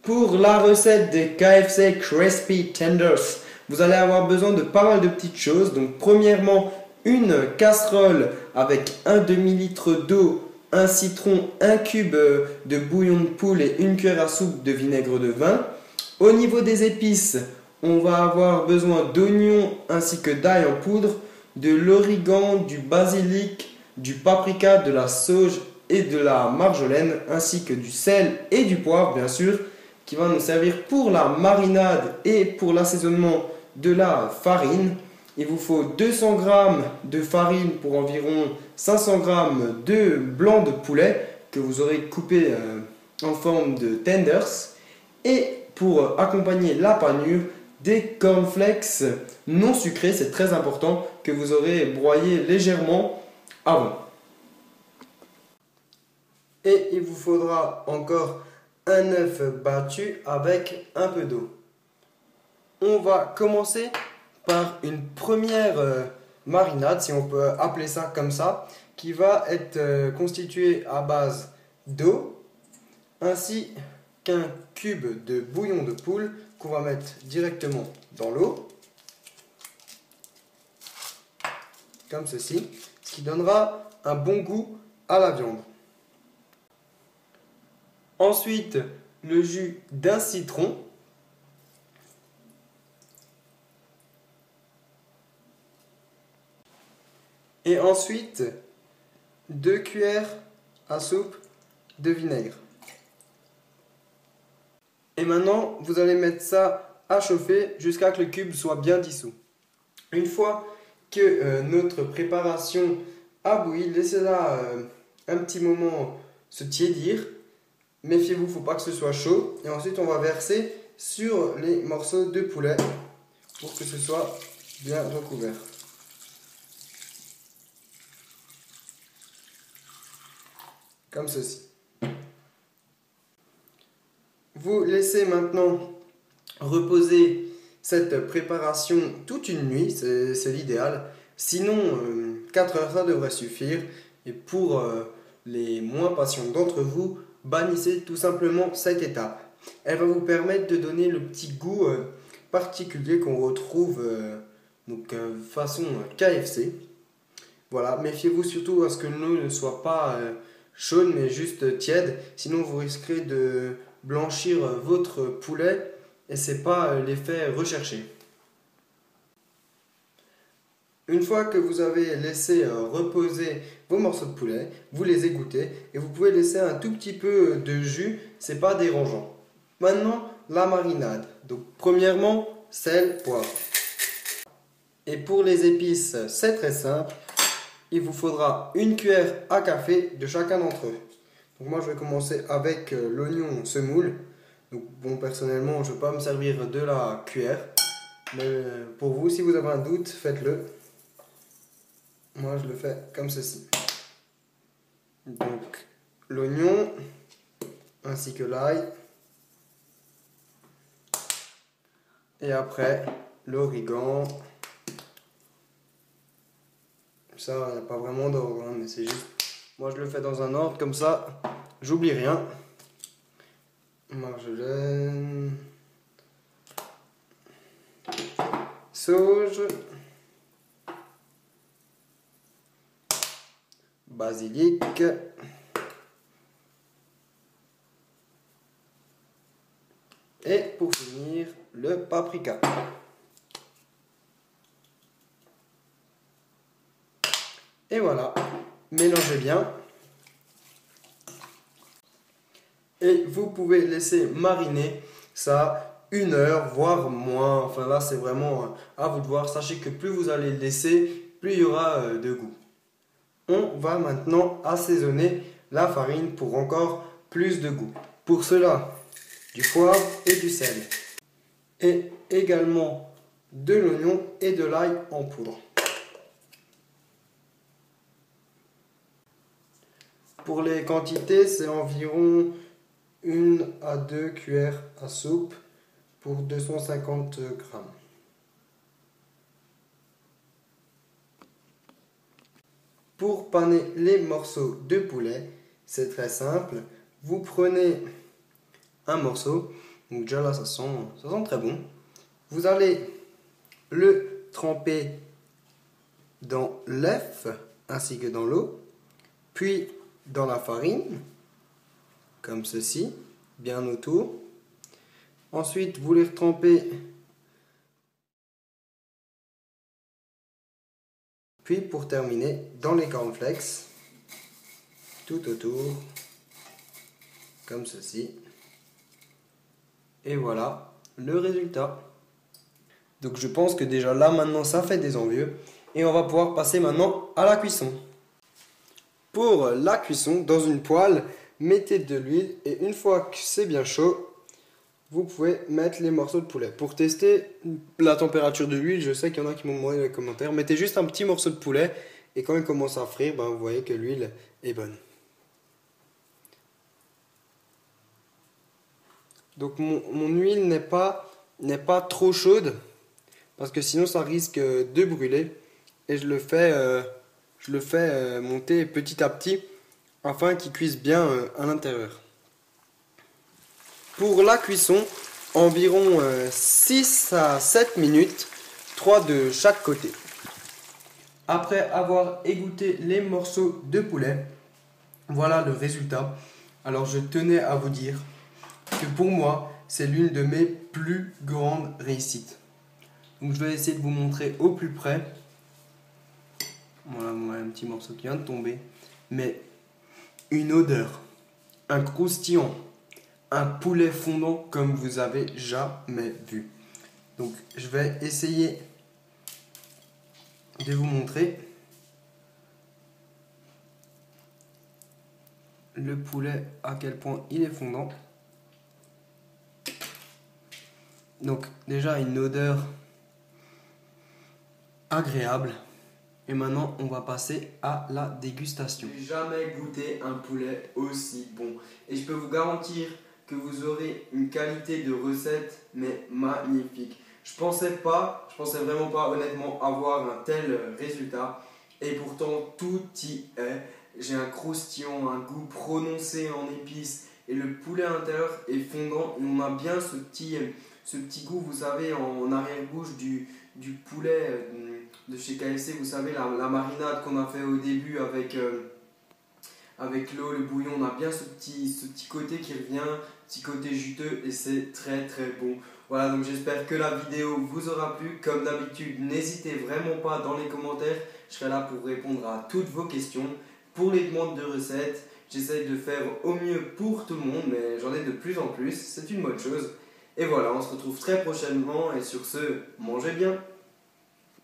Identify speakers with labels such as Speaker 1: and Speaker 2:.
Speaker 1: Pour la recette des KFC Crispy Tenders, vous allez avoir besoin de pas mal de petites choses. Donc premièrement, une casserole avec un demi-litre d'eau, un citron, un cube de bouillon de poule et une cuillère à soupe de vinaigre de vin. Au niveau des épices, on va avoir besoin d'oignons ainsi que d'ail en poudre, de l'origan, du basilic, du paprika, de la sauge et de la marjolaine, ainsi que du sel et du poivre bien sûr, qui va nous servir pour la marinade et pour l'assaisonnement de la farine. Il vous faut 200 g de farine pour environ 500 g de blanc de poulet que vous aurez coupé en forme de tenders. Et pour accompagner la panure, des cornflakes non sucrés, c'est très important, que vous aurez broyé légèrement avant. Et il vous faudra encore un œuf battu avec un peu d'eau. On va commencer par une première marinade, si on peut appeler ça comme ça, qui va être constituée à base d'eau ainsi qu'un cube de bouillon de poule qu'on va mettre directement dans l'eau, comme ceci, ce qui donnera un bon goût à la viande. Ensuite, le jus d'un citron. Et ensuite, 2 cuillères à soupe de vinaigre. Et maintenant, vous allez mettre ça à chauffer jusqu'à ce que le cube soit bien dissous. Une fois que notre préparation a bouilli, laissez-la un petit moment se tiédir. Méfiez-vous, il ne faut pas que ce soit chaud. Et ensuite, on va verser sur les morceaux de poulet pour que ce soit bien recouvert. Comme ceci. Vous laissez maintenant reposer cette préparation toute une nuit, c'est l'idéal. Sinon, 4 heures, ça devrait suffire. Et pour les moins patients d'entre vous, bannissez tout simplement cette étape. Elle va vous permettre de donner le petit goût particulier qu'on retrouve façon KFC. Voilà, méfiez-vous surtout à ce que l'eau ne soit pas chaude mais juste tiède, sinon vous risquerez de blanchir votre poulet et c'est pas l'effet recherché. Une fois que vous avez laissé reposer vos morceaux de poulet, vous les égouttez et vous pouvez laisser un tout petit peu de jus, c'est pas dérangeant. Maintenant, la marinade. Donc premièrement, sel, poivre. Et pour les épices, c'est très simple. Il vous faudra une cuillère à café de chacun d'entre eux. Donc moi je vais commencer avec l'oignon semoule. Donc bon, personnellement je ne vais pas me servir de la cuillère. Mais pour vous, si vous avez un doute, faites-le. Moi je le fais comme ceci. Donc l'oignon ainsi que l'ail. Et après l'origan. Ça, il n'y a pas vraiment d'ordre, hein, mais c'est juste... Moi, je le fais dans un ordre, comme ça, j'oublie rien. Marjolaine... Sauge... Basilic... Et pour finir, le paprika. Et voilà, mélangez bien. Et vous pouvez laisser mariner ça 1 heure, voire moins. Enfin là, c'est vraiment à vous de voir. Sachez que plus vous allez le laisser, plus il y aura de goût. On va maintenant assaisonner la farine pour encore plus de goût. Pour cela, du poivre et du sel. Et également de l'oignon et de l'ail en poudre. Pour les quantités, c'est environ 1 à 2 cuillères à soupe pour 250 grammes. Pour paner les morceaux de poulet, c'est très simple. Vous prenez un morceau Donc déjà là, ça sent très bon. Vous allez le tremper dans l'œuf ainsi que dans l'eau, puis dans la farine, comme ceci, bien autour. Ensuite, vous les retrempez, puis pour terminer, dans les cornflakes, tout autour, comme ceci. Et voilà le résultat. Donc je pense que déjà là, maintenant, ça fait des envieux. Et on va pouvoir passer maintenant à la cuisson. Pour la cuisson, dans une poêle, mettez de l'huile et une fois que c'est bien chaud, vous pouvez mettre les morceaux de poulet. Pour tester la température de l'huile, je sais qu'il y en a qui m'ont demandé dans les commentaires, mettez juste un petit morceau de poulet et quand il commence à frire, vous voyez que l'huile est bonne. Donc mon huile n'est pas trop chaude parce que sinon ça risque de brûler et je le fais monter petit à petit afin qu'il cuise bien à l'intérieur. Pour la cuisson, environ 6 à 7 minutes, 3 de chaque côté. Après avoir égoutté les morceaux de poulet, voilà le résultat. Alors je tenais à vous dire que pour moi, c'est l'une de mes plus grandes réussites. Donc je vais essayer de vous montrer au plus près. Voilà, un petit morceau qui vient de tomber. Mais une odeur, un croustillant, un poulet fondant comme vous avez jamais vu. Donc je vais essayer de vous montrer le poulet à quel point il est fondant. Donc déjà une odeur agréable. Et maintenant on va passer à la dégustation. J'ai jamais goûté un poulet aussi bon. Et je peux vous garantir que vous aurez une qualité de recette mais magnifique. Je pensais vraiment pas honnêtement avoir un tel résultat. Et pourtant tout y est. J'ai un croustillant, un goût prononcé en épices. Et le poulet à l'intérieur est fondant. Et on a bien ce petit goût, vous savez, en arrière-bouche du poulet de chez KFC. Vous savez, la marinade qu'on a fait au début avec l'eau, le bouillon. On a bien ce petit côté qui revient, petit côté juteux et c'est très très bon. Voilà, donc j'espère que la vidéo vous aura plu. Comme d'habitude, n'hésitez vraiment pas dans les commentaires. Je serai là pour répondre à toutes vos questions. Pour les demandes de recettes, j'essaie de faire au mieux pour tout le monde, mais j'en ai de plus en plus. C'est une bonne chose. Et voilà, on se retrouve très prochainement et sur ce, mangez bien!